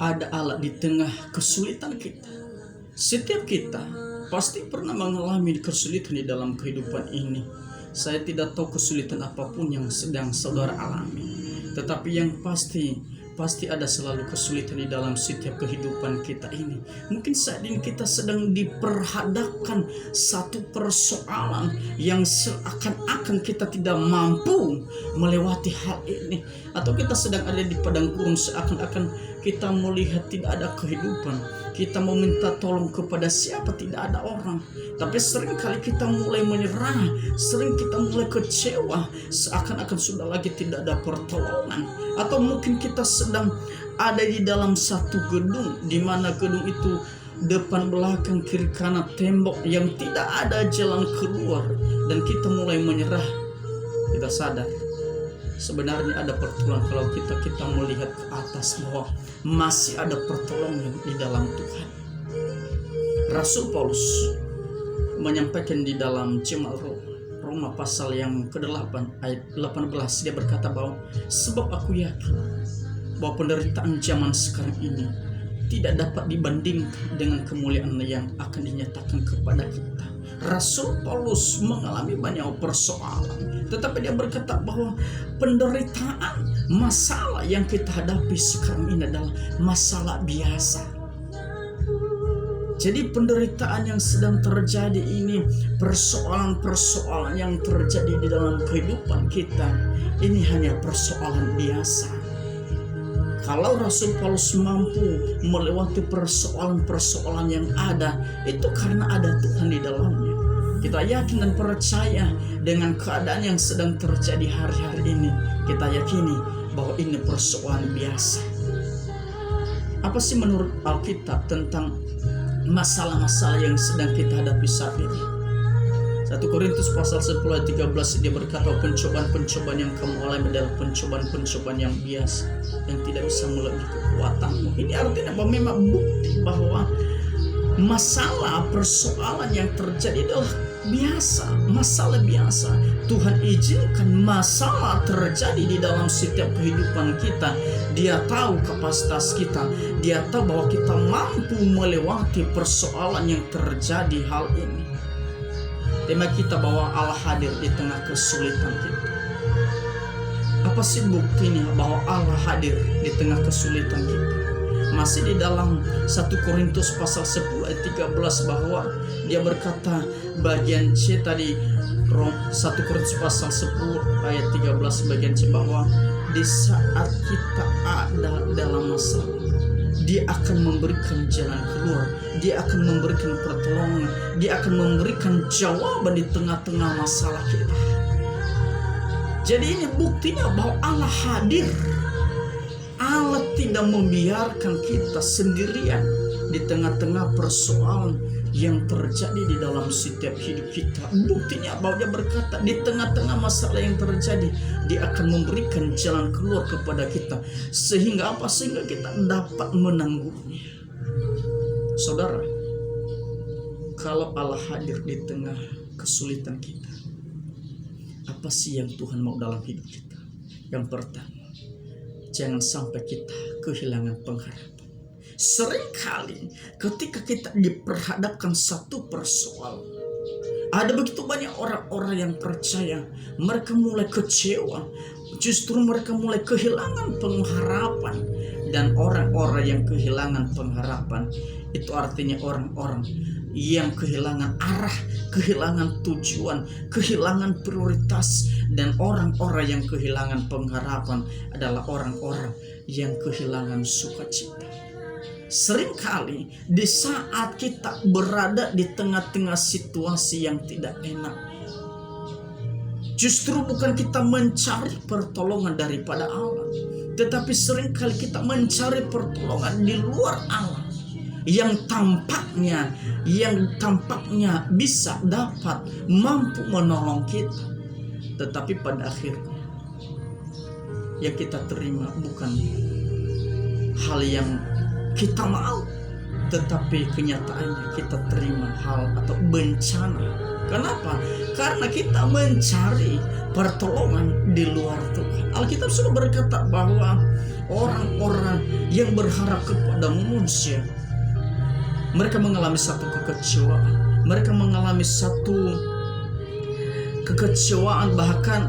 ada Allah di tengah kesulitan kita. Setiap kita pasti pernah mengalami kesulitan di dalam kehidupan ini. Saya tidak tahu kesulitan apapun yang sedang saudara alami, tetapi yang pasti ada selalu kesulitan di dalam setiap kehidupan kita ini. Mungkin saat ini kita sedang diperhadapkan satu persoalan yang seakan-akan kita tidak mampu melewati hal ini, atau kita sedang ada di padang gurun seakan-akan kita melihat tidak ada kehidupan. Kita mau minta tolong kepada siapa, tidak ada orang. Tapi seringkali kita mulai menyerah, sering kita mulai kecewa, seakan-akan sudah lagi tidak ada pertolongan. Atau mungkin kita sedang ada di dalam satu gedung, di mana gedung itu depan belakang kiri kanan tembok yang tidak ada jalan keluar, dan kita mulai menyerah. Kita sadar sebenarnya ada pertolongan kalau kita melihat ke atas, bahwa masih ada pertolongan di dalam Tuhan. Rasul Paulus menyampaikan di dalam Jemaat Roma pasal yang ke-8 ayat 18, dia berkata bahwa sebab aku yakin bahwa penderitaan zaman sekarang ini tidak dapat dibandingkan dengan kemuliaan yang akan dinyatakan kepada kita. Rasul Paulus mengalami banyak persoalan, tetapi dia berkata bahwa penderitaan, masalah yang kita hadapi sekarang ini adalah masalah biasa. Jadi penderitaan yang sedang terjadi ini, persoalan-persoalan yang terjadi di dalam kehidupan kita, ini hanya persoalan biasa. Kalau Rasul Paulus mampu melewati persoalan-persoalan yang ada, itu karena ada Tuhan di dalamnya. Kita yakin dan percaya dengan keadaan yang sedang terjadi hari-hari ini. Kita yakini bahwa ini persoalan biasa. Apa sih menurut Alkitab tentang masalah-masalah yang sedang kita hadapi saat ini? 1 Korintus pasal 10 ayat 13, dia berkata, pencobaan-pencobaan yang kamu alami adalah pencobaan-pencobaan yang biasa, yang tidak bisa melebihi kekuatanmu. Ini artinya bahwa memang bukti bahwa masalah, persoalan yang terjadi adalah biasa, masalah biasa. Tuhan izinkan masalah terjadi di dalam setiap kehidupan kita. Dia tahu kapasitas kita, dia tahu bahwa kita mampu melewati persoalan yang terjadi hal ini. Tema kita bahwa Allah hadir di tengah kesulitan kita. Apa sih buktinya bahwa Allah hadir di tengah kesulitan kita? Masih di dalam 1 Korintus pasal 10 ayat 13, bahwa dia berkata bagian C tadi, 1 Korintus pasal 10 ayat 13 bagian C, bahwa di saat kita ada dalam masalah, dia akan memberikan jalan keluar, dia akan memberikan pertolongan, dia akan memberikan jawaban di tengah-tengah masalah kita. Jadi ini buktinya bahwa Allah hadir. Allah tidak membiarkan kita sendirian di tengah-tengah persoalan yang terjadi di dalam setiap hidup kita. Buktinya bahwa dia berkata di tengah-tengah masalah yang terjadi, dia akan memberikan jalan keluar kepada kita. Sehingga apa? Sehingga kita dapat menanggungnya. Saudara, kalau Allah hadir di tengah kesulitan kita, apa sih yang Tuhan mau dalam hidup kita? Yang pertama, jangan sampai kita kehilangan pengharapan. Seringkali ketika kita diperhadapkan satu persoalan, ada begitu banyak orang-orang yang percaya, mereka mulai kecewa, justru mereka mulai kehilangan pengharapan. Dan orang-orang yang kehilangan pengharapan, itu artinya orang-orang yang kehilangan arah, kehilangan tujuan, kehilangan prioritas. Dan orang-orang yang kehilangan pengharapan adalah orang-orang yang kehilangan sukacita. Seringkali di saat kita berada di tengah-tengah situasi yang tidak enak, justru bukan kita mencari pertolongan daripada Allah, tetapi seringkali kita mencari pertolongan di luar Allah, yang tampaknya bisa dapat mampu menolong kita. Tetapi pada akhirnya yang kita terima bukan hal yang kita mau, tetapi kenyataannya kita terima hal atau bencana Kenapa? Karena kita mencari pertolongan di luar Tuhan. Alkitab sudah berkata bahwa orang-orang yang berharap kepada manusia, mereka mengalami satu kekecewaan. Mereka mengalami satu kekecewaan. Bahkan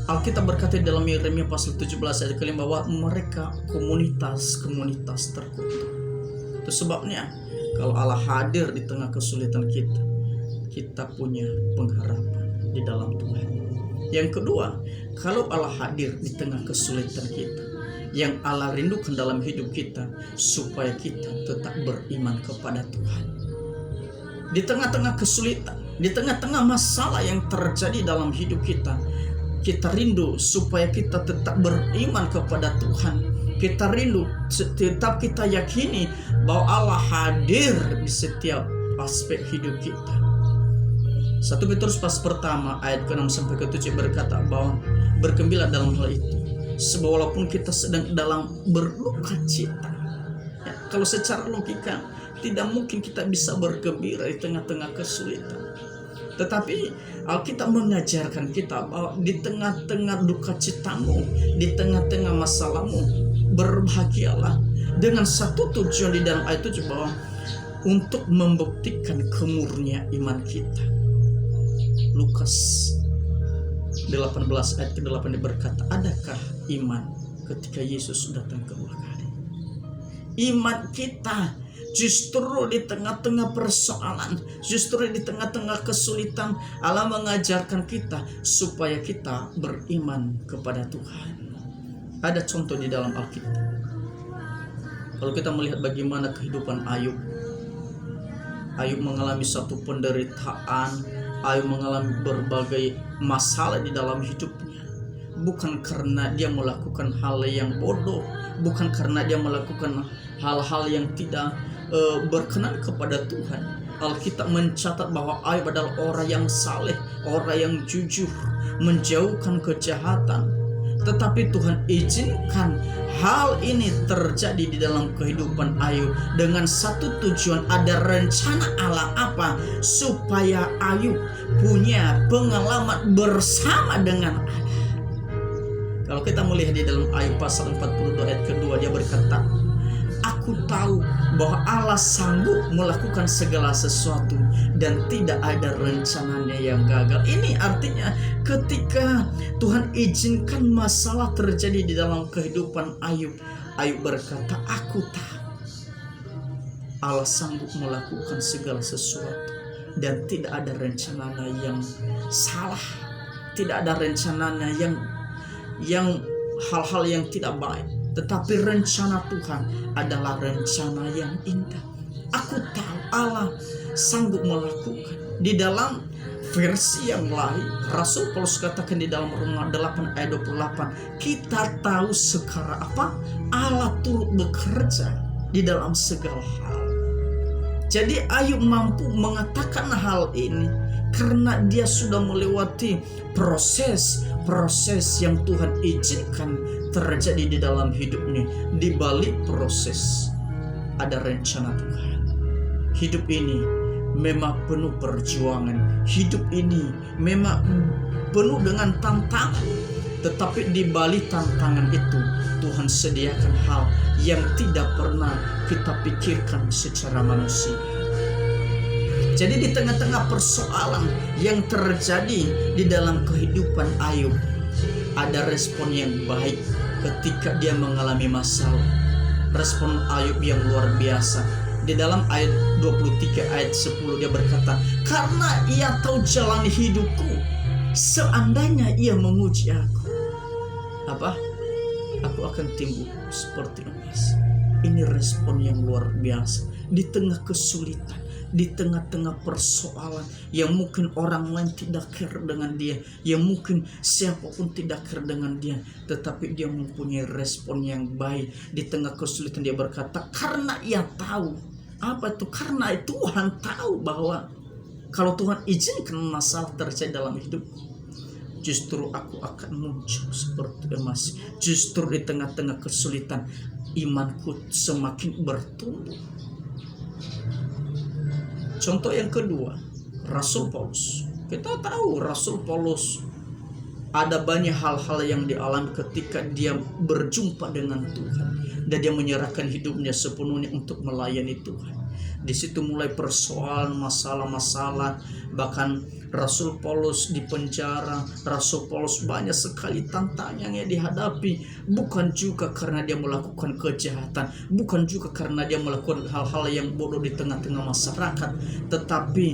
Alkitab berkata dalam Yeremia pasal 17 ayat ke-5 bahwa mereka komunitas terkutuk. Itu sebabnya kalau Allah hadir di tengah kesulitan kita punya pengharapan di dalam Tuhan. Yang kedua, kalau Allah hadir di tengah kesulitan kita, yang Allah rindukan dalam hidup kita supaya kita tetap beriman kepada Tuhan. Di tengah-tengah kesulitan, di tengah-tengah masalah yang terjadi dalam hidup kita rindu supaya kita tetap beriman kepada Tuhan. Kita rindu, tetap kita yakini bahwa Allah hadir di setiap aspek hidup kita. 1 Petrus pasal pertama ayat ke-6 sampai ke-7 berkata bahwa bergembira dalam hal itu, sebab walaupun kita sedang dalam berduka cita. Ya, kalau secara logika tidak mungkin kita bisa bergembira di tengah-tengah kesulitan. Tetapi Alkitab mengajarkan kita bahwa di tengah-tengah duka citamu, di tengah-tengah masalahmu, berbahagialah dengan satu tujuan di dalam ayat itu bahwa untuk membuktikan kemurnian iman kita. Lukas 18 ayat ke-8 berkata, adakah iman ketika Yesus datang kedua kali? Iman kita justru di tengah-tengah persoalan, justru di tengah-tengah kesulitan, Allah mengajarkan kita supaya kita beriman kepada Tuhan. Ada contoh di dalam Alkitab. Kalau kita melihat bagaimana kehidupan Ayub mengalami satu penderitaan, Ayub mengalami berbagai masalah di dalam hidupnya. Bukan karena dia melakukan hal yang bodoh, bukan karena dia melakukan hal-hal yang tidak berkenan kepada Tuhan. Alkitab mencatat bahwa Ayub adalah orang yang saleh, orang yang jujur, menjauhkan kejahatan. Tetapi Tuhan izinkan hal ini terjadi di dalam kehidupan Ayub dengan satu tujuan, ada rencana Allah apa? Supaya Ayub punya pengalaman bersama dengan Allah. Kalau kita melihat di dalam Ayub pasal 42 ayat kedua, dia berkata, aku tahu bahwa Allah sanggup melakukan segala sesuatu dan tidak ada rencananya yang gagal. Ini artinya ketika Tuhan izinkan masalah terjadi di dalam kehidupan Ayub, Ayub berkata, aku tahu Allah sanggup melakukan segala sesuatu dan tidak ada rencananya yang salah, tidak ada rencananya yang hal-hal yang tidak baik. Tetapi rencana Tuhan adalah rencana yang indah. Aku tahu Allah sanggup melakukan. Di dalam versi yang lain, Rasul Paulus katakan di dalam Roma 8 ayat 28, kita tahu sekarang apa? Allah turut bekerja di dalam segala hal. Jadi Ayub mampu mengatakan hal ini karena dia sudah melewati proses yang Tuhan izinkan terjadi di dalam hidupnya. Di balik proses ada rencana Tuhan. Hidup ini memang penuh perjuangan. Hidup ini memang penuh dengan tantangan. Tetapi di balik tantangan itu Tuhan sediakan hal yang tidak pernah kita pikirkan secara manusia. Jadi di tengah-tengah persoalan yang terjadi di dalam kehidupan Ayub, ada respon yang baik ketika dia mengalami masalah. Respon Ayub yang luar biasa. Di dalam ayat 23 ayat 10 dia berkata, karena ia tahu jalan hidupku, seandainya ia menguji aku, apa? Aku akan tumbuh seperti emas. Ini respon yang luar biasa. Di tengah kesulitan, di tengah-tengah persoalan yang mungkin orang lain tidak care dengan dia, yang mungkin siapapun tidak care dengan dia, tetapi dia mempunyai respon yang baik. Di tengah kesulitan dia berkata, karena ia tahu. Apa itu? Karena Tuhan tahu bahwa kalau Tuhan izinkan masalah terjadi dalam hidup, justru aku akan muncul seperti emas. Justru di tengah-tengah kesulitan, imanku semakin bertumbuh. Contoh yang kedua, Rasul Paulus Kita tahu Rasul Paulus ada banyak hal-hal yang dialami ketika dia berjumpa dengan Tuhan dan dia menyerahkan hidupnya sepenuhnya untuk melayani Tuhan. Di situ mulai persoalan, masalah-masalah, bahkan Rasul Paulus di penjara. Rasul Paulus banyak sekali tantangan yang dihadapi, bukan juga karena dia melakukan kejahatan, bukan juga karena dia melakukan hal-hal yang bodoh di tengah-tengah masyarakat, tetapi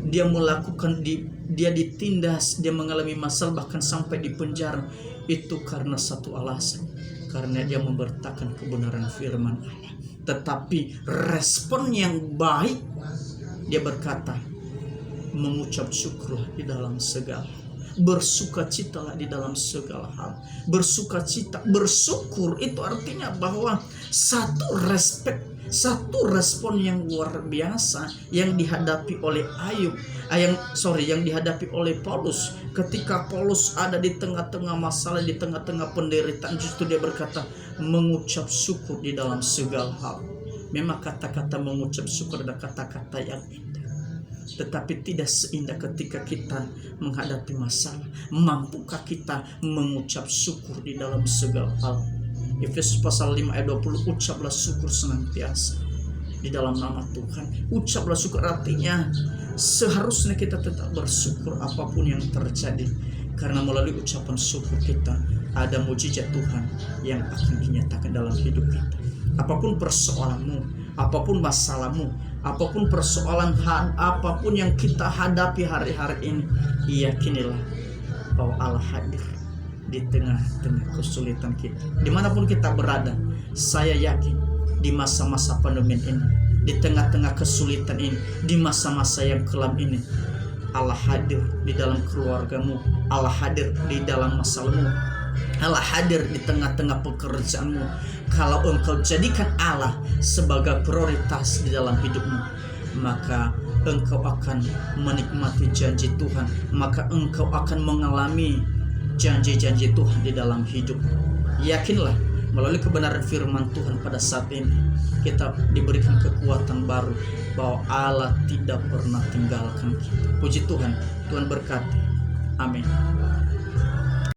dia melakukan dia ditindas, dia mengalami masalah bahkan sampai di penjara. Itu karena satu alasan, karena dia memberitakan kebenaran firman Allah. Tetapi respon yang baik, dia berkata, mengucap syukurlah di dalam segala, bersukacitalah di dalam segala hal. Bersukacita, bersyukur itu artinya bahwa satu respon yang luar biasa yang dihadapi oleh yang dihadapi oleh Paulus. Ketika Paulus ada di tengah-tengah masalah, di tengah-tengah penderitaan, justru dia berkata mengucap syukur di dalam segala hal. Memang kata-kata mengucap syukur adalah kata-kata yang indah, tetapi tidak seindah ketika kita menghadapi masalah. Mampukah kita mengucap syukur di dalam segala hal? Efesus pasal 5 ayat 20, ucaplah syukur senantiasa di dalam nama Tuhan. Ucaplah syukur artinya seharusnya kita tetap bersyukur apapun yang terjadi, karena melalui ucapan syukur kita ada mujizat Tuhan yang akan dinyatakan dalam hidup kita. Apapun persoalanmu, apapun masalahmu, apapun persoalan apapun yang kita hadapi hari-hari ini, yakinilah bahwa Allah hadir di tengah-tengah kesulitan kita. Dimanapun kita berada, saya yakin di masa-masa pandemi ini, di tengah-tengah kesulitan ini, di masa-masa yang kelam ini, Allah hadir di dalam keluargamu, Allah hadir di dalam masalahmu, Allah hadir di tengah-tengah pekerjaanmu. Kalau engkau jadikan Allah sebagai prioritas di dalam hidupmu, maka engkau akan menikmati janji Tuhan, maka engkau akan mengalami janji-janji Tuhan di dalam hidup. Yakinlah melalui kebenaran firman Tuhan pada saat ini kita diberikan kekuatan baru bahwa Allah tidak pernah tinggalkan kita. Puji Tuhan, Tuhan berkati. Amin.